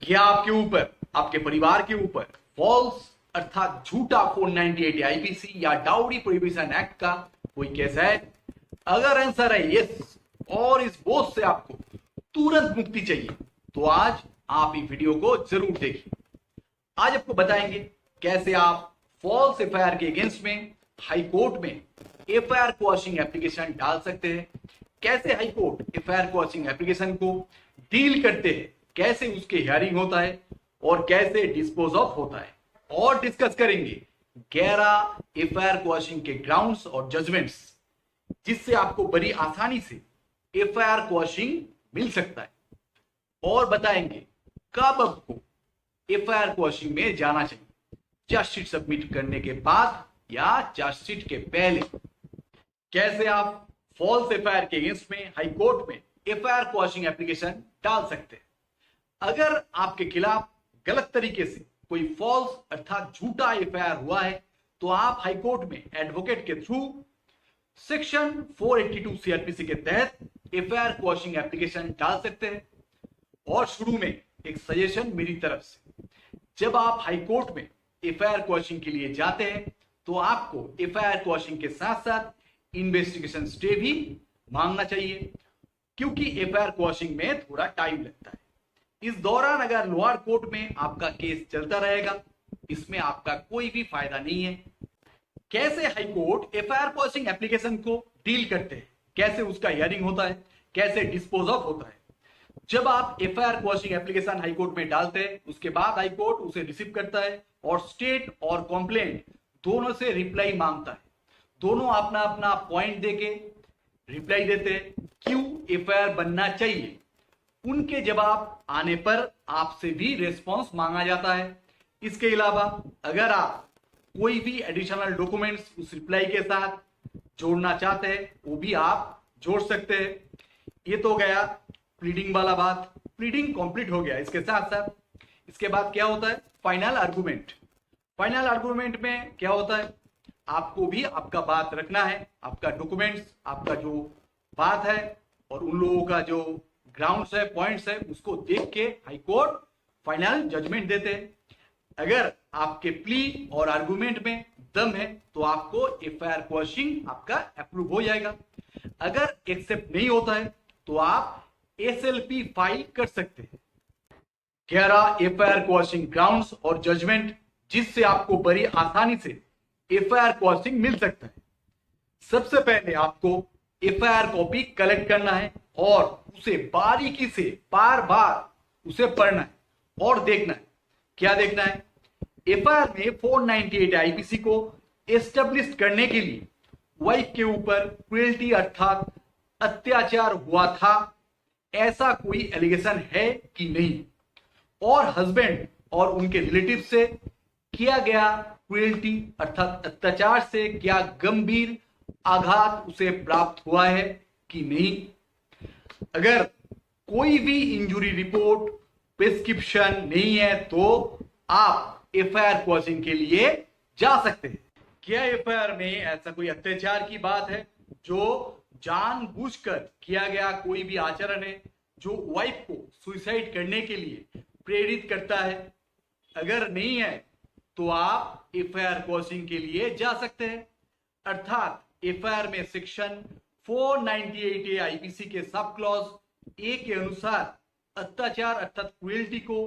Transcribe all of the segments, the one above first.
क्या आपके ऊपर, आपके परिवार के ऊपर फॉल्स अर्थात झूठा 498 आईपीसी या डाउरी प्रोहिबिशन एक्ट का कोई केस है? अगर आंसर है यस और इस बोझ से आपको तुरंत मुक्ति चाहिए तो आज आप ये वीडियो को जरूर देखिए। आज आपको बताएंगे कैसे आप फॉल्स एफआईआर के अगेंस्ट में हाई कोर्ट में एफआईआर क्वॉशिंग एप्लीकेशन डाल सकते हैं, कैसे हाई कोर्ट एफआईआर क्वॉशिंग एप्लीकेशन को डील करते हैं, कैसे उसके हियरिंग होता है और कैसे डिस्पोज ऑफ होता है, और डिस्कस करेंगे 11 एफआईआर क्वॉशिंग के ग्राउंड्स और जजमेंट्स जिससे आपको बड़ी आसानी से एफआईआर क्वॉशिंग मिल सकता है, और बताएंगे कब आपको एफआईआर क्वॉशिंग में जाना चाहिए, चार्जशीट सबमिट करने के बाद या चार्जशीट के पहले। कैसे आप फॉल्स एफआईआर के अगेंस्ट में हाई कोर्ट में एफआईआर क्वॉशिंग एप्लीकेशन डाल सकते हैं। अगर आपके खिलाफ गलत तरीके से कोई फॉल्स अर्थात झूठा एफआईआर हुआ है तो आप हाई कोर्ट में एडवोकेट के थ्रू सेक्शन 482 सीआरपीसी के तहत एफआईआर क्वॉशिंग एप्लीकेशन डाल सकते हैं। और शुरू में एक सजेशन मेरी तरफ से, जब आप हाई कोर्ट में एफआईआर क्वॉशिंग के लिए जाते हैं तो आपको एफआईआर क्वॉशिंग के साथ साथ इन्वेस्टिगेशन स्टे भी मांगना चाहिए, क्योंकि एफआईआर क्वॉशिंग में थोड़ा टाइम लगता है। इस दौरान अगर लोअर कोर्ट में आपका केस चलता रहेगा, इसमें आपका कोई भी फायदा नहीं है। कैसे हाई कोर्ट एफआईआर क्वॉशिंग एप्लीकेशन को डील करते हैं, कैसे उसका हियरिंग होता है, कैसे डिस्पोज ऑफ होता है। जब आप एफआईआर क्वॉशिंग एप्लीकेशन हाई कोर्ट में डालते हैं, उसके बाद हाई कोर्ट उसे रिसीव करता है और स्टेट और कंप्लेंट दोनों से रिप्लाई मांगता है। दोनों अपना अपना पॉइंट देके रिप्लाई देते हैं क्यों एफआईआर बनना चाहिए। उनके जवाब आने पर आपसे भी रेस्पॉन्स मांगा जाता है। इसके अलावा अगर आप कोई भी एडिशनल डॉक्यूमेंट्स उस रिप्लाई के साथ जोड़ना चाहते हैं वो भी आप जोड़ सकते हैं। ये तो गया प्लीडिंग वाला बात, प्लीडिंग कंप्लीट हो गया। इसके साथ साथ इसके बाद क्या होता है, फाइनल आर्गुमेंट। फाइनल आर्गुमेंट में क्या होता है, आपको भी आपका बात रखना है, आपका डॉक्यूमेंट्स, आपका जो बात है और उन लोगों का जो ग्राउंड्स है, पॉइंट्स है, उसको देख के हाई कोर्ट फाइनल जजमेंट देते हैं। अगर आपके प्ली और आर्गुमेंट में दम है तो आपको एफआईआर क्वॉशिंग आपका अप्रूव हो जाएगा। अगर एक्सेप्ट नहीं होता है तो आप एसएलपी फाइल कर सकते हैं। 11 एफआईआर क्वॉशिंग ग्राउंड्स और जजमेंट जिससे आपको बड़ी आसानी से एफआईआर क्वॉशिंग मिल सकता है। सबसे पहले आपको एफआईआर कॉपी कलेक्ट करना है और उसे बारीकी से बार बार उसे पढ़ना है और देखना है। क्या देखना है, एफआईआर में 498 आईपीसी को एस्टेब्लिश करने के लिए वाइफ के ऊपर क्रुएल्टी अर्थात अत्याचार हुआ था ऐसा कोई एलिगेशन है कि नहीं, और हस्बैंड और उनके रिलेटिव से किया गया क्रुएल्टी अर्थात अत्याचार से क्या गंभीर आघात उसे प्राप्त हुआ है कि नहीं। अगर कोई भी इंजुरी रिपोर्ट प्रिस्क्रिप्शन नहीं है तो आप एफआईआर क्वॉशिंग के लिए जा सकते हैं। क्या एफआईआर में ऐसा कोई अत्याचार की बात है जो जानबूझकर किया गया कोई भी आचरण है जो वाइफ को सुसाइड करने के लिए प्रेरित करता है? अगर नहीं है तो आप एफआईआर क्वॉशिंग के लिए जा सकते हैं। अर्थात एफआईआर में सेक्शन 498 आईपीसी के सब क्लॉज ए के अनुसार अत्याचार अर्थात क्रुएल्टी को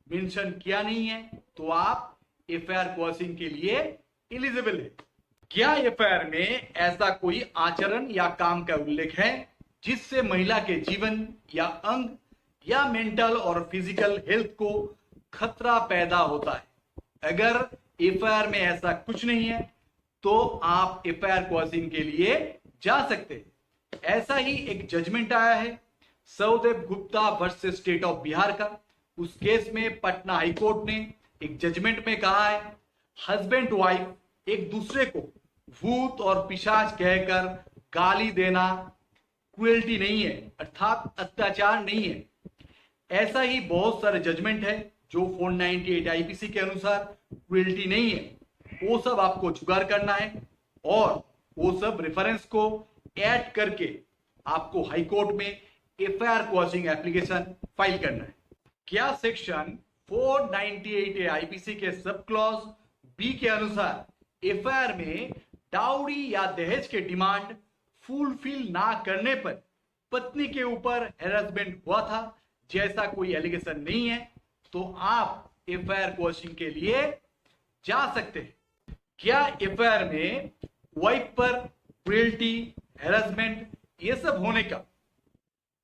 मेंशन किया नहीं है तो आप एफआईआर क्वॉशिंग के लिए एलिजिबल है। क्या एफआईआर में ऐसा कोई आचरण या काम का उल्लेख है जिससे महिला के जीवन या अंग या मेंटल और फिजिकल हेल्थ को खतरा पैदा होता है? अगर एफआईआर में ऐसा कुछ नहीं है तो आप एफआईआर क्वॉशिंग के लिए जा सकते हैं। ऐसा ही एक जजमेंट आया है Saudev Gupta versus state of Bihar का। उस केस में पटना हाई कोर्ट ने एक जजमेंट में कहा है हस्बैंड वाइफ एक दूसरे को भूत और पिशाच कहकर गाली देना क्रुएल्टी नहीं है अर्थात अत्याचार नहीं है। ऐसा ही बहुत सारे जजमेंट है जो 498 आईपीसी के अनुसार क्रुएल्टी नहीं है, वो सब आपको जुगाड़ करना है और वो सब रेफरेंस को ऐड करके आपको हाई कोर्ट में एफआईआर क्वॉशिंग एप्लीकेशन फाइल करना है। क्या सेक्शन 498A आईपीसी के सब क्लॉज बी के अनुसार एफआईआर में डाउरी या दहेज के डिमांड फुलफिल ना करने पर पत्नी के ऊपर हैरेसमेंट हुआ था जैसा कोई एलिगेशन नहीं है, तो आप एफआईआर क्वेश्चन के लिए जा सकते हैं। क्या एफआईआर में वाइफ पर क्रूएल्टी, हैरेसमेंट ये सब होने का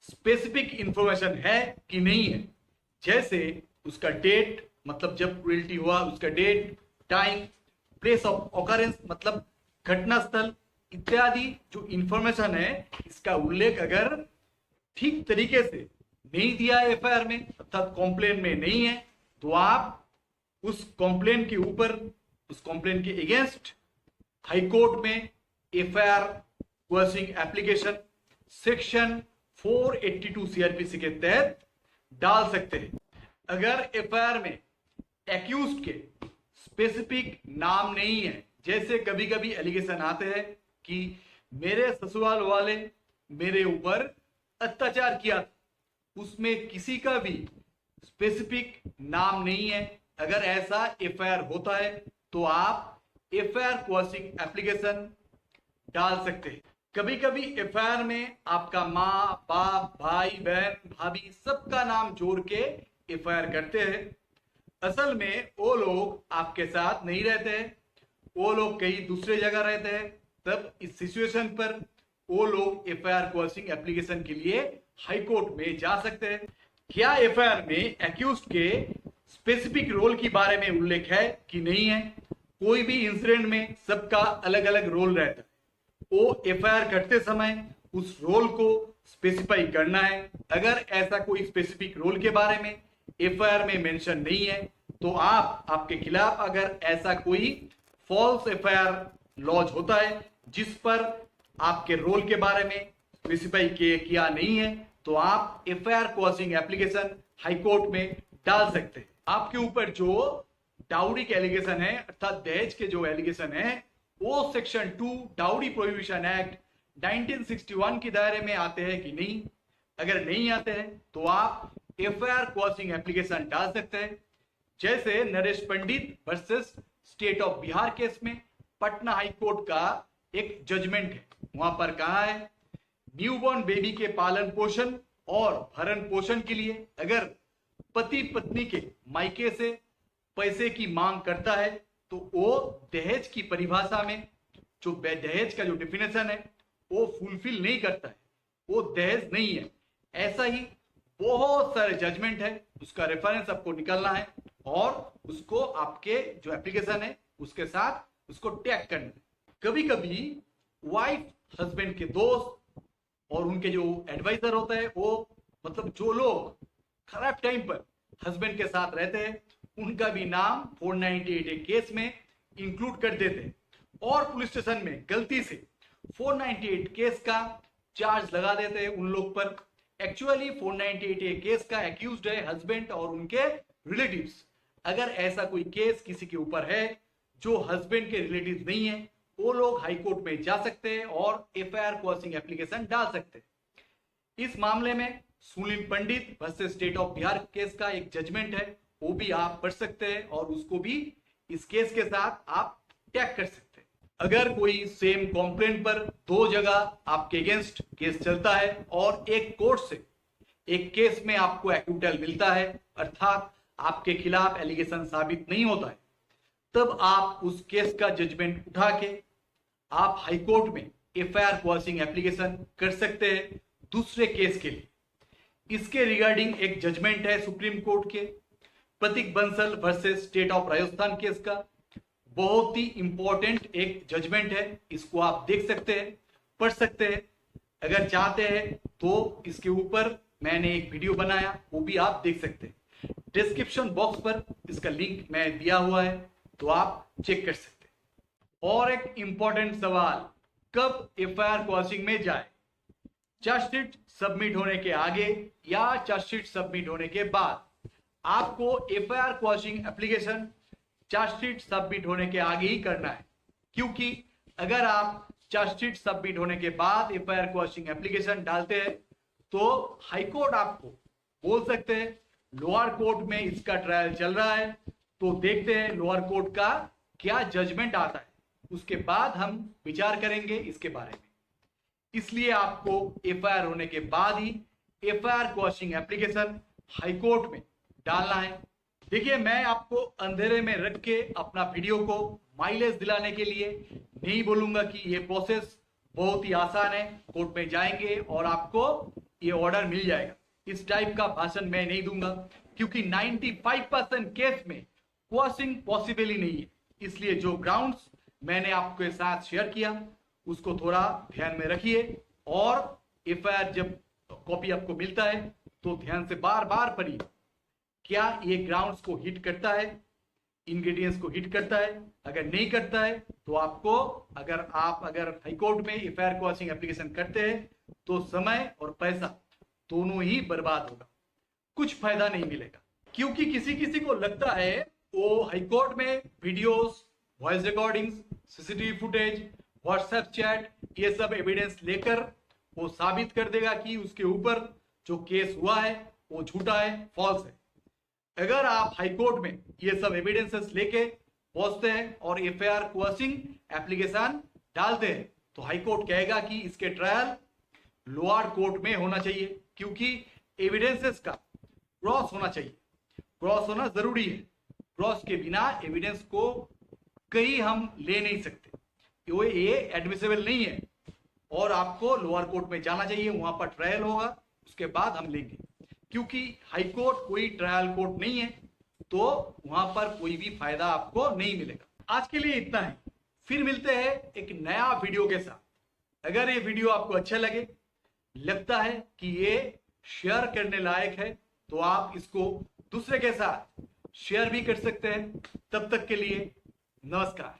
स्पेसिफिक इंफॉर्मेशन है कि नहीं है, जैसे उसका डेट, मतलब जब क्रूएल्टी हुआ उसका date, time, place of occurrence मतलब घटना स्थल इत्यादि जो इंफॉर्मेशन है, इसका उल्लेख अगर ठीक तरीके से नहीं दिया है एफआईआर में, अर्थात कॉम्प्लेन में नहीं है, तो आप उस कॉम्प्लेन के ऊपर, उस कॉम्प्लेन के अगेंस्ट हाईकोर्ट में FIR questioning application section 482 CrPC के तहत डाल सकते हैं। अगर एफआईआर में एक्यूज्ड के स्पेसिफिक नाम नहीं है, जैसे कभी कभी एलिगेशन आते हैं कि मेरे ससुराल वाले मेरे ऊपर अत्याचार किया था, उसमें किसी का भी स्पेसिफिक नाम नहीं है, अगर ऐसा एफआईआर होता है तो आप एफआईआर क्वेश्चनिंग एप्लीकेशन डाल सकते हैं। कभी कभी एफआईआर में आपका माँ, बाप, भाई, बहन, भाभी सबका नाम जोड़ के एफआईआर करते हैं। असल में वो लोग आपके साथ नहीं रहते हैं, वो लोग कहीं दूसरे जगह रहते हैं। तब इस सिचुएशन पर वो लोग एफआईआर क्वेश्चनिंग एप्लीकेशन के लिए हाई कोर्ट में जा सकते हैं। क्या एफआईआर में एक्यूज्ड के स्पेसिफिक रोल के बारे में उल्लेख है कि नहीं है? कोई भी इंसिडेंट में सबका अलग अलग रोल रहता है, वो एफआईआर करते समय उस रोल को स्पेसिफाई करना है। अगर ऐसा कोई स्पेसिफिक रोल के बारे में एफआईआर में मेंशन नहीं है, तो आपके खिलाफ अगर ऐसा कोई फॉल्स एफआईआर लॉन्च होता है जिस पर आपके रोल के बारे में स्पेसिफाई किया नहीं है, तो आप FIR questioning application high court में डाल सकते हैं। आपके ऊपर जो डाउरी के एलिगेशन है, अर्थात दहेज के जो एलिगेशन है, वो सेक्शन 2 डाउरी प्रोहिबिशन एक्ट 1961 के दायरे में आते हैं कि नहीं? अगर नहीं आते हैं तो आप एफआईआर क्वेश्चनिंग एप्लीकेशन डाल सकते हैं। जैसे Naresh Pandit versus state of Bihar case में पटना हाई कोर्ट का एक जजमेंट है, वहां पर कहा है न्यूबॉर्न बेबी के पालन पोषण और भरण पोषण के लिए अगर पति पत्नी के मायके से पैसे की मांग करता है तो वो दहेज की परिभाषा में जो दहेज का जो डेफिनेशन है वो फुलफिल नहीं करता है, वो दहेज नहीं है। ऐसा ही बहुत सारे जजमेंट है, उसका रेफरेंस आपको निकालना है और उसको आपके जो एप्लीकेशन है उसके साथ उसको टैग करना है। कभी कभी वाइफ हस्बैंड के दोस्त और उनके जो एडवाइजर होते हैं, वो मतलब जो लोग खराब टाइम पर हस्बैंड के साथ रहते हैं, उनका भी नाम 498 केस में इंक्लूड कर देते हैं और पुलिस स्टेशन में गलती से 498 केस का चार्ज लगा देते हैं उन लोग पर। एक्चुअली 498 केस का एक्यूज्ड है हस्बैंड और उनके रिलेटिव्स। अगर ऐसा कोई केस किसी के ऊपर है जो हस्बैंड के रिलेटिव नहीं है, वो लोग हाई कोर्ट में जा सकते हैं और एफआईआर क्वेश्चनिंग एप्लीकेशन डाल सकते हैं। इस मामले में Sunil Pandit versus state of Bihar case का एक जजमेंट है, वो भी आप पढ़ सकते हैं और उसको भी इस केस के साथ आप टैग कर सकते हैं। अगर कोई सेम कंप्लेंट पर दो जगह आपके अगेंस्ट केस चलता है और एक कोर्ट से एक केस में आपको एक्विटल मिलता है, अर्थात आपके खिलाफ एलिगेशन साबित नहीं होता है, तब आप उस केस का जजमेंट उठा के आप हाई कोर्ट में एफआईआर क्वेश्चनिंग एप्लीकेशन कर सकते हैं दूसरे केस के लिए। इसके रिगार्डिंग एक जजमेंट है सुप्रीम कोर्ट के Pratik Bansal versus state of Rajasthan case का, बहुत ही इंपॉर्टेंट एक जजमेंट है। इसको आप देख सकते हैं, पढ़ सकते हैं। अगर चाहते हैं तो इसके ऊपर मैंने एक वीडियो बनाया, वो भी आप देख सकते हैं। डिस्क्रिप्शन बॉक्स पर इसका लिंक मैं दिया हुआ है, तो आप चेक कर सकते हैं। और एक इंपॉर्टेंट सवाल, कब एफआईआर क्वेश्चनिंग में जाए? चार्जशीट सबमिट होने के आगे या चार्जशीट सबमिट होने के बाद? आपको FIR questioning application chargesheet submit होने के आगे ही करना है, क्योंकि अगर आप चार्जशीट सबमिट होने के बाद एफआईआर क्वेश्चनिंग एप्लीकेशन डालते हैं तो हाईकोर्ट आपको बोल सकते हैं लोअर कोर्ट में इसका ट्रायल चल रहा है, तो देखते हैं लोअर कोर्ट का क्या जजमेंट आता है, उसके बाद हम विचार करेंगे इसके बारे में। इसलिए आपको एफआईआर होने के बाद ही एफआईआर क्वॉशिंग एप्लीकेशन हाईकोर्ट में डालना है। देखिए, मैं आपको अंधेरे में रख के अपना वीडियो को माइलेज दिलाने के लिए नहीं बोलूंगा कि ये प्रोसेस बहुत ही आसान है, कोर्ट में जाएंगे और आपको ये ऑर्डर मिल जाएगा। इस टाइप का भाषण मैं नहीं दूंगा, क्योंकि 95% केस में क्वॉशिंग पॉसिबल ही नहीं है। इसलिए जो ग्राउंड्स मैंने आपके साथ शेयर किया उसको थोड़ा ध्यान में रखिए, और एफआईआर जब कॉपी आपको मिलता है तो ध्यान से बार बार पढ़िए, क्या ये ग्राउंड्स को हिट करता है, इंग्रेडिएंट्स को हिट करता है। अगर नहीं करता है तो आपको, अगर हाईकोर्ट में एफआईआर क्वॉशिंग एप्लीकेशन करते हैं तो समय और पैसा दोनों ही बर्बाद होगा, कुछ फायदा नहीं मिलेगा। क्योंकि किसी किसी को लगता है वो हाईकोर्ट में videos, voice recordings, CCTV footage, WhatsApp chat, ये सब एविडेंस लेकर वो साबित कर देगा कि उसके ऊपर जो केस हुआ है वो झूठा है, फॉल्स है। अगर आप हाईकोर्ट में ये सब एविडेंसेस लेके पहुंचते हैं और एफआईआर क्वॉशिंग एप्लीकेशन डालते हैं तो हाईकोर्ट कहेगा कि इसके ट्रायल लोअर कोर्ट में होना चाहिए, क्योंकि एविडेंसेस का क्रॉस होना चाहिए। क्रॉस होना जरूरी है, क्रॉस के बिना एविडेंस को कहीं हम ले नहीं सकते, ये एडमिसेबल नहीं है। और आपको लोअर कोर्ट में जाना चाहिए, वहां पर ट्रायल होगा, उसके बाद हम लेंगे। क्योंकि हाई कोर्ट कोई ट्रायल कोर्ट नहीं है, तो वहां पर कोई भी फायदा आपको नहीं मिलेगा। आज के लिए इतना ही, फिर मिलते हैं एक नया वीडियो के साथ। अगर ये वीडियो आपको अच्छा लगे, लगता है कि ये शेयर करने लायक है, तो आप इसको दूसरे के साथ शेयर भी कर सकते हैं। तब तक के लिए नमस्कार।